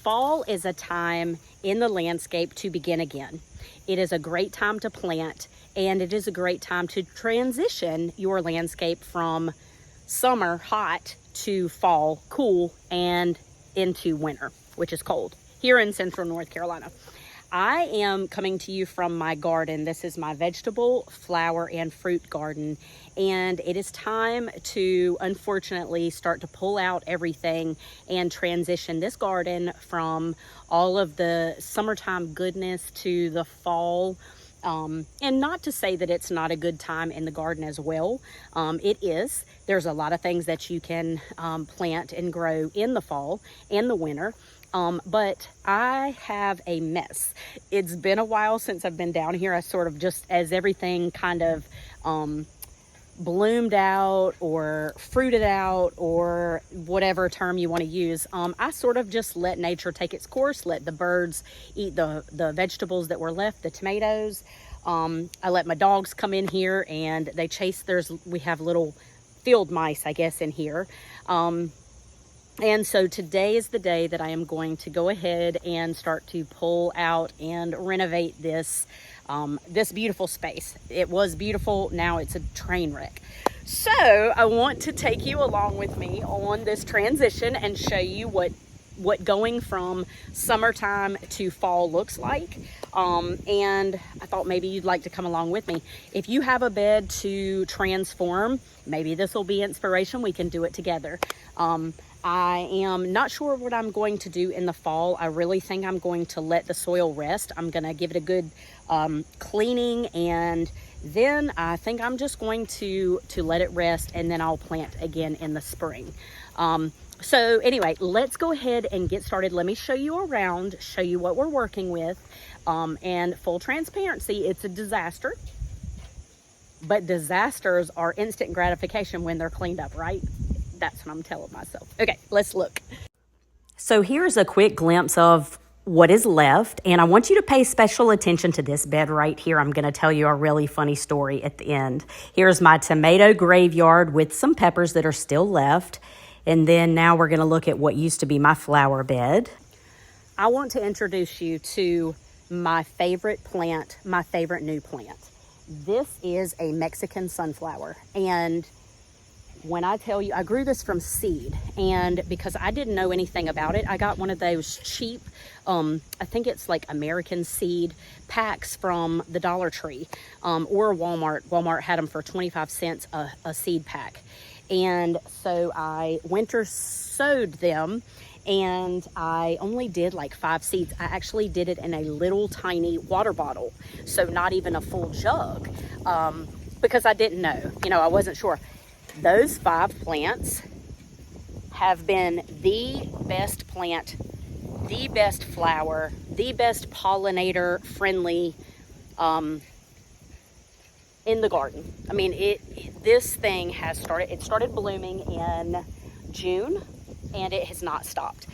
fall is a time in the landscape to begin again. It is a great time to plant, and it is a great time to transition your landscape from summer hot to fall cool and into winter, which is cold here in central North Carolina. I am coming to you from my garden. This is my vegetable, flower, and fruit garden. And it is time to, unfortunately, start to pull out everything and transition this garden from all of the summertime goodness to the fall. And not to say that it's not a good time in the garden as well. It is. There's a lot of things that you can plant and grow in the fall and the winter. But I have a mess. It's been a while since I've been down here. I sort of just, as everything kind of bloomed out or fruited out or whatever term you want to use, I sort of just let nature take its course, let the birds eat the vegetables that were left, the tomatoes. I let my dogs come in here and they chase. We have little field mice, I guess, in here. And so today is the day that I am going to go ahead and start to pull out and renovate this beautiful space. It was beautiful. Now it's a train wreck. So I want to take you along with me on this transition and show you what going from summertime to fall looks like. And I thought maybe you'd like to come along with me. If you have a bed to transform, maybe this will be inspiration. We can do it together. I am not sure what I'm going to do in the fall. I really think I'm going to let the soil rest. I'm going to give it a good cleaning, and then I think I'm just going to let it rest, and then I'll plant again in the spring. So anyway, let's go ahead and get started. Let me show you around, show you what we're working with, and full transparency, it's a disaster. But disasters are instant gratification when they're cleaned up, right? That's what I'm telling myself. Okay, let's look. So here's a quick glimpse of what is left, and I want you to pay special attention to this bed right here. I'm going to tell you a really funny story at the end. Here's my tomato graveyard with some peppers that are still left, and then now we're going to look at what used to be my flower bed. I want to introduce you to my favorite plant, my favorite new plant. This is a Mexican sunflower, and when I tell you, I grew this from seed, and because I didn't know anything about it, I got one of those cheap, I think it's like American seed packs from the Dollar Tree or Walmart. Walmart had them for 25 cents a seed pack. And so I winter sowed them, and I only did like 5 seeds. I actually did it in a little tiny water bottle, so not even a full jug, because I didn't know, I wasn't sure. Those 5 plants have been the best plant, the best flower, the best pollinator friendly in the garden. I mean, this thing has started blooming in June, and it has not stopped.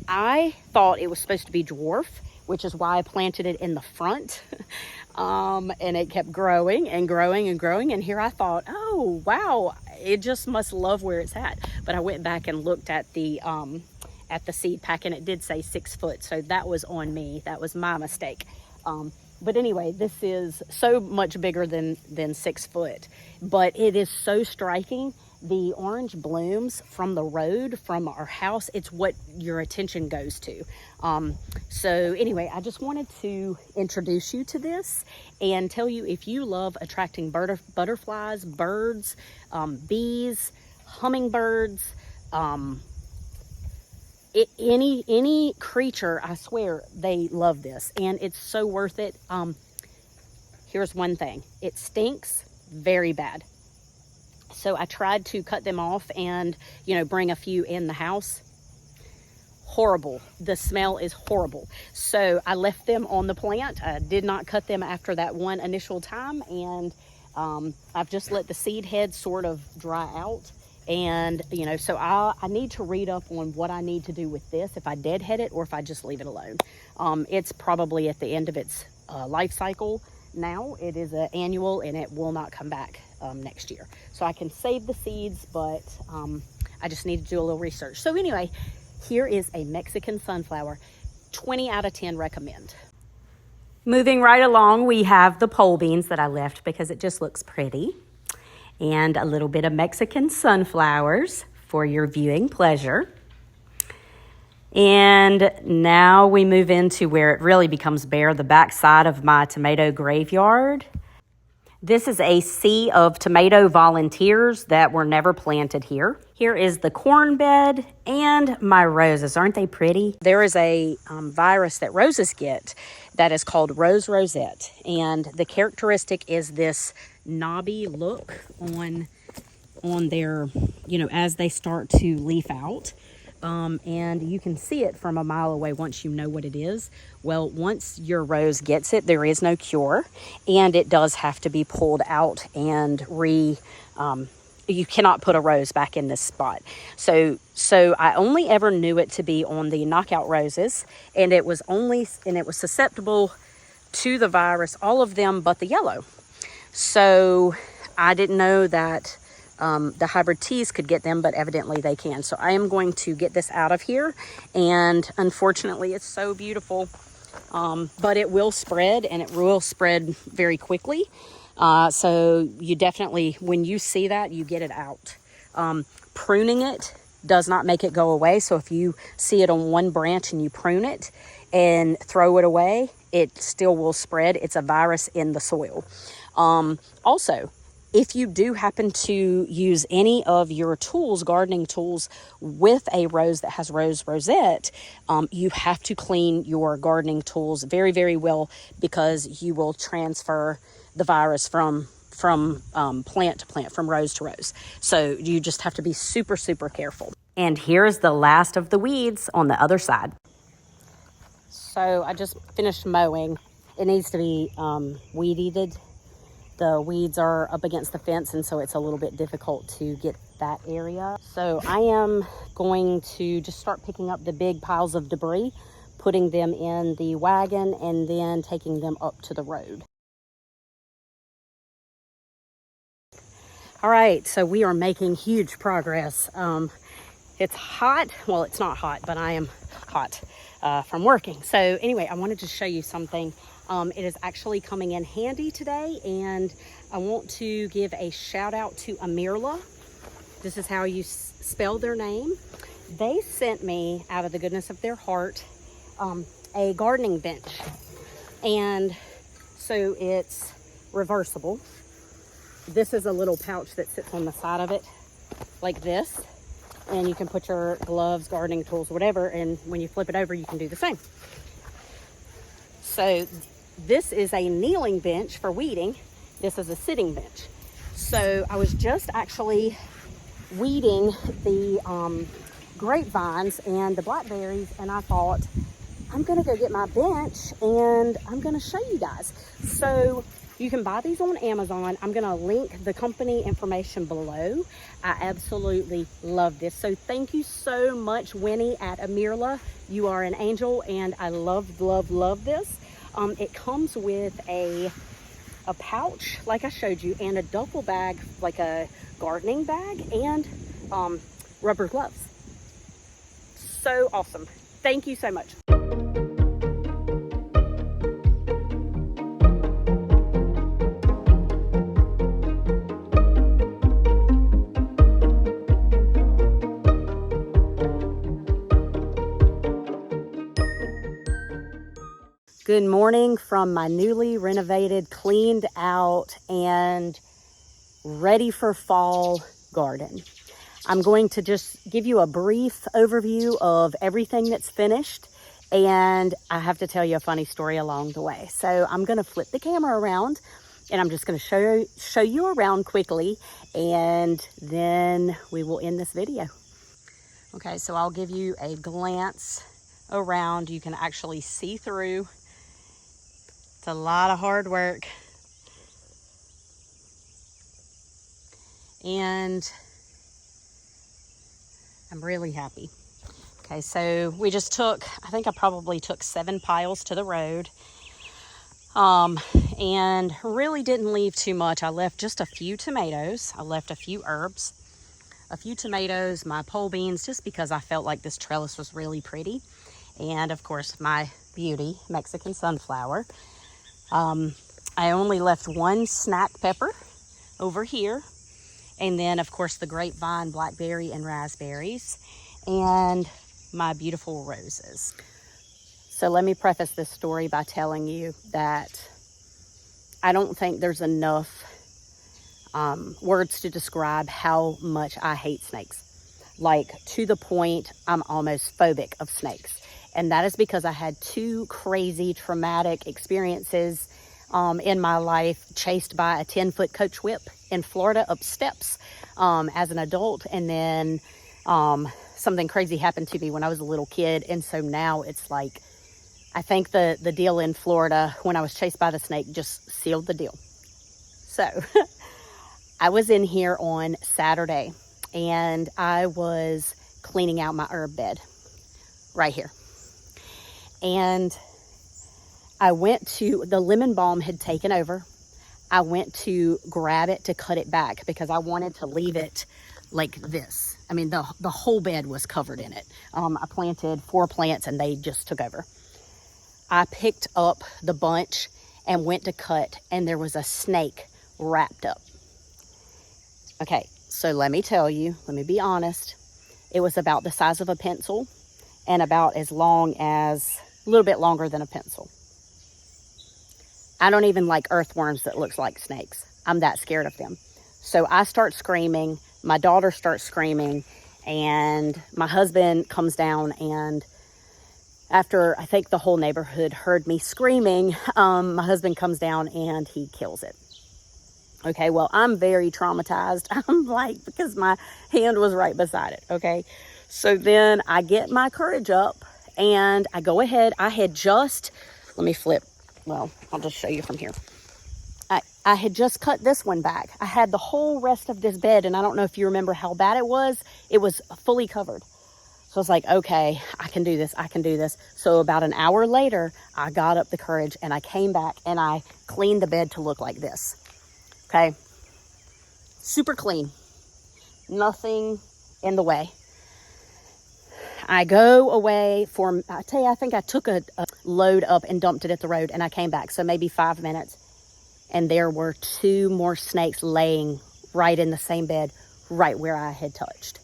I thought it was supposed to be dwarf, which is why I planted it in the front. And it kept growing and growing and growing. And here I thought, oh, wow, it just must love where it's at. But I went back and looked at the seed pack, and it did say 6 foot. So that was on me. That was my mistake. But anyway, this is so much bigger than 6 foot. But it is so striking. The orange blooms from the road, from our house, it's what your attention goes to. So anyway, I just wanted to introduce you to this and tell you, if you love attracting butterflies, birds, bees, hummingbirds, any creature, I swear they love this, and it's so worth it. Here's one thing: it stinks very bad. So I tried to cut them off and, bring a few in the house. Horrible. The smell is horrible. So I left them on the plant. I did not cut them after that one initial time. And I've just let the seed head sort of dry out. And, so I need to read up on what I need to do with this, if I deadhead it or if I just leave it alone. It's probably at the end of its life cycle now. It is an annual, and it will not come back next year. So I can save the seeds, but I just need to do a little research. So anyway, Here is a Mexican sunflower. 20 out of 10 recommend. Moving right along, we have the pole beans that I left because it just looks pretty. And a little bit of Mexican sunflowers for your viewing pleasure. And now we move into where it really becomes bare, the back side of my tomato graveyard. This is a sea of tomato volunteers that were never planted here. Here is the corn bed and my roses. Aren't they pretty? There is a virus that roses get that is called rose rosette. And the characteristic is this knobby look on their, as they start to leaf out. And you can see it from a mile away once you know what it is. Well, once your rose gets it, there is no cure, and it does have to be pulled out and you cannot put a rose back in this spot. So I only ever knew it to be on the knockout roses, and it was susceptible to the virus, all of them but the yellow. So I didn't know that the hybrid teas could get them, but evidently they can. So I am going to get this out of here, and unfortunately it's so beautiful, but it will spread, and it will spread very quickly. So you definitely, when you see that, you get it out. Pruning it does not make it go away. So if you see it on one branch and you prune it and throw it away, it still will spread. It's a virus in the soil. Also, if you do happen to use any of your tools, gardening tools, with a rose that has rose rosette, you have to clean your gardening tools very, very well, because you will transfer the virus from plant to plant, from rose to rose. So you just have to be super, super careful. And here's the last of the weeds on the other side. So I just finished mowing. It needs to be weed-eated. The weeds are up against the fence, and so it's a little bit difficult to get that area. So I am going to just start picking up the big piles of debris, putting them in the wagon, and then taking them up to the road. All right, so we are making huge progress. It's hot. Well, it's not hot, but I am hot from working. So anyway, I wanted to show you something. It is actually coming in handy today, and I want to give a shout out to Amirla. This is how you spell their name. They sent me, out of the goodness of their heart, a gardening bench. And so it's reversible. This is a little pouch that sits on the side of it like this, and you can put your gloves, gardening tools, whatever, and when you flip it over, you can do the same. So this is a kneeling bench for weeding. This is a sitting bench. So I was just actually weeding the grapevines and the blackberries, and I thought, I'm gonna go get my bench and I'm gonna show you guys. So you can buy these on Amazon. I'm gonna link the company information below. I absolutely love this. So thank you so much, Winnie at Amirla. You are an angel, and I love, love, love this. It comes with a pouch, like I showed you, and a duffel bag, like a gardening bag, and rubber gloves. So awesome. Thank you so much. Good morning from my newly renovated, cleaned out, and ready for fall garden. I'm going to just give you a brief overview of everything that's finished, and I have to tell you a funny story along the way. So I'm going to flip the camera around, and I'm just going to show you around quickly, and then we will end this video. Okay, so I'll give you a glance around. You can actually see through. It's a lot of hard work. And I'm really happy. Okay, so we just took, I think I probably took 7 piles to the road. And really didn't leave too much. I left just a few tomatoes. I left a few herbs. a few tomatoes, my pole beans, just because I felt like this trellis was really pretty. And of course, my beauty, Mexican sunflower. I only left one snack pepper over here. And then, of course, the grapevine, blackberry, and raspberries. And my beautiful roses. So let me preface this story by telling you that I don't think there's enough words to describe how much I hate snakes. Like, to the point, I'm almost phobic of snakes. And that is because I had two crazy traumatic experiences in my life, chased by a 10-foot coach whip in Florida up steps as an adult. And then something crazy happened to me when I was a little kid. And so now it's like, I think the deal in Florida when I was chased by the snake just sealed the deal. So I was in here on Saturday and I was cleaning out my herb bed right here. And I went to, the lemon balm had taken over. I went to grab it to cut it back because I wanted to leave it like this. I mean, the whole bed was covered in it. I planted 4 plants and they just took over. I picked up the bunch and went to cut, and there was a snake wrapped up. Okay, so let me tell you, let me be honest. It was about the size of a pencil and about as long as, a little bit longer than a pencil. I don't even like earthworms that looks like snakes. I'm that scared of them. So I start screaming, my daughter starts screaming, and my husband comes down, and after I think the whole neighborhood heard me screaming, my husband comes down and he kills it. Okay, well, I'm very traumatized. I'm like, because my hand was right beside it, okay? So then I get my courage up and I go ahead. I had just, let me flip. Well, I'll just show you from here. I had just cut this one back. I had the whole rest of this bed, and I don't know if you remember how bad it was. It was fully covered. So I was like, okay, I can do this. I can do this. So about an hour later, I got up the courage and I came back and I cleaned the bed to look like this. Okay. Super clean. Nothing in the way. I go away for, I tell you, I think I took a load up and dumped it at the road, and I came back. So maybe 5 minutes. And there were 2 more snakes laying right in the same bed, right where I had touched.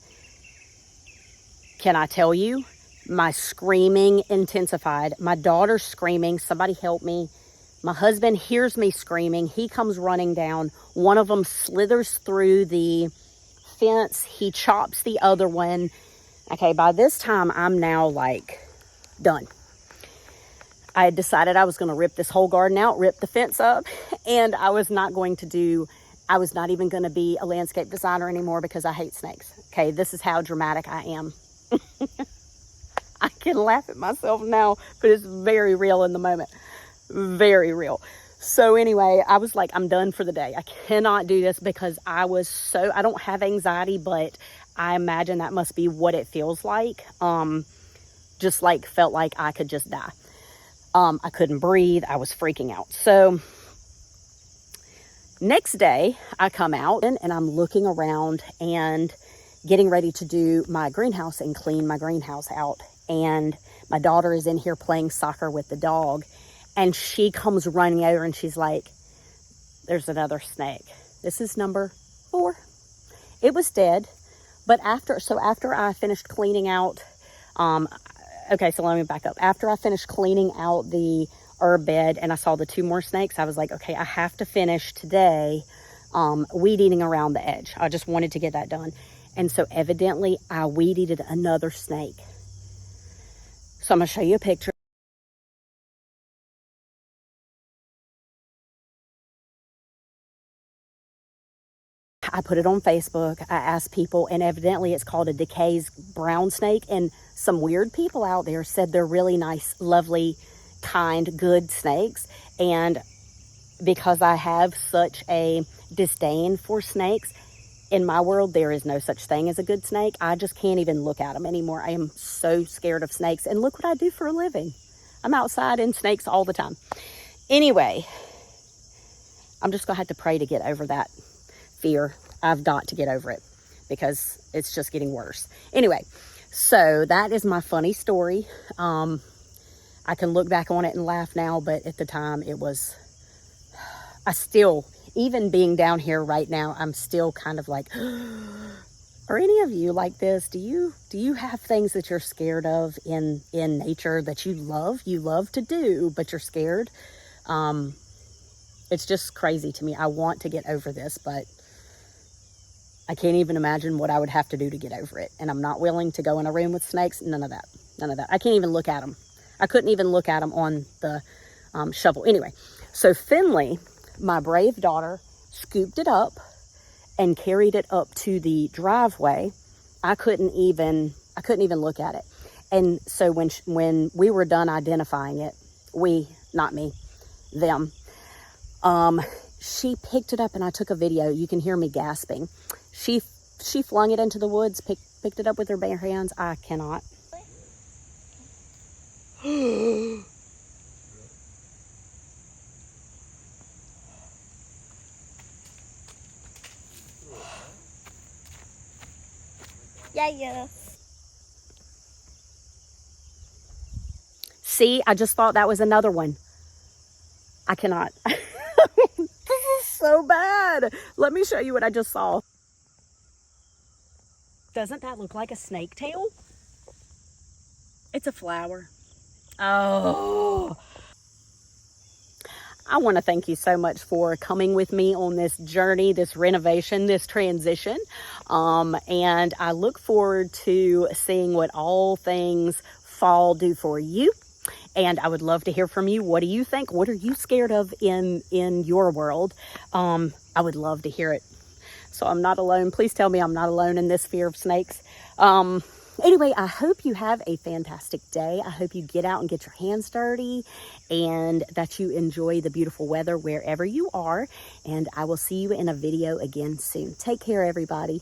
Can I tell you, my screaming intensified. My daughter's screaming, somebody help me. My husband hears me screaming. He comes running down. One of them slithers through the fence. He chops the other one. Okay, by this time, I'm now like done. I had decided I was going to rip this whole garden out, rip the fence up, and I was not even going to be a landscape designer anymore because I hate snakes. Okay, this is how dramatic I am. I can laugh at myself now, but it's very real in the moment. Very real. So anyway, I was like, I'm done for the day. I cannot do this because I don't have anxiety, but I imagine that must be what it feels like. Just like felt like I could just die. I couldn't breathe. I was freaking out. So next day I come out and I'm looking around and getting ready to do my greenhouse and clean my greenhouse out. And my daughter is in here playing soccer with the dog. And she comes running over and she's like, there's another snake. This is number 4. It was dead. But after I finished cleaning out, okay, so let me back up. After I finished cleaning out the herb bed and I saw the 2 more snakes, I was like, okay, I have to finish today weed eating around the edge. I just wanted to get that done. And so evidently I weed eated another snake. So I'm going to show you a picture. I put it on Facebook. I asked people, and evidently it's called a Decay's brown snake. And some weird people out there said they're really nice, lovely, kind, good snakes. And because I have such a disdain for snakes, in my world, there is no such thing as a good snake. I just can't even look at them anymore. I am so scared of snakes. And look what I do for a living. I'm outside in snakes all the time. Anyway, I'm just going to have to pray to get over that fear. I've got to get over it. because it's just getting worse. Anyway, so that is my funny story. I can look back on it and laugh now, but at the time it was, I still, even being down here right now, I'm still kind of like, are any of you like this? Do you have things that you're scared of in nature that you love to do, but you're scared? It's just crazy to me. I want to get over this, but I can't even imagine what I would have to do to get over it. And I'm not willing to go in a room with snakes. None of that. I can't even look at them. I couldn't even look at them on the shovel. Anyway, so Finley, my brave daughter, scooped it up and carried it up to the driveway. I couldn't even look at it. And so when we were done identifying it, not me, them, she picked it up and I took a video. You can hear me gasping. She flung it into the woods, picked it up with her bare hands. I cannot. Yeah. See, I just thought that was another one. I cannot. This is so bad. Let me show you what I just saw. Doesn't that look like a snake tail? It's a flower. Oh. I want to thank you so much for coming with me on this journey, this renovation, this transition. And I look forward to seeing what all things fall do for you. And I would love to hear from you. What do you think? What are you scared of in your world? I would love to hear it. So I'm not alone. Please tell me I'm not alone in this fear of snakes. Anyway, I hope you have a fantastic day. I hope you get out and get your hands dirty and that you enjoy the beautiful weather wherever you are. And I will see you in a video again soon. Take care, everybody.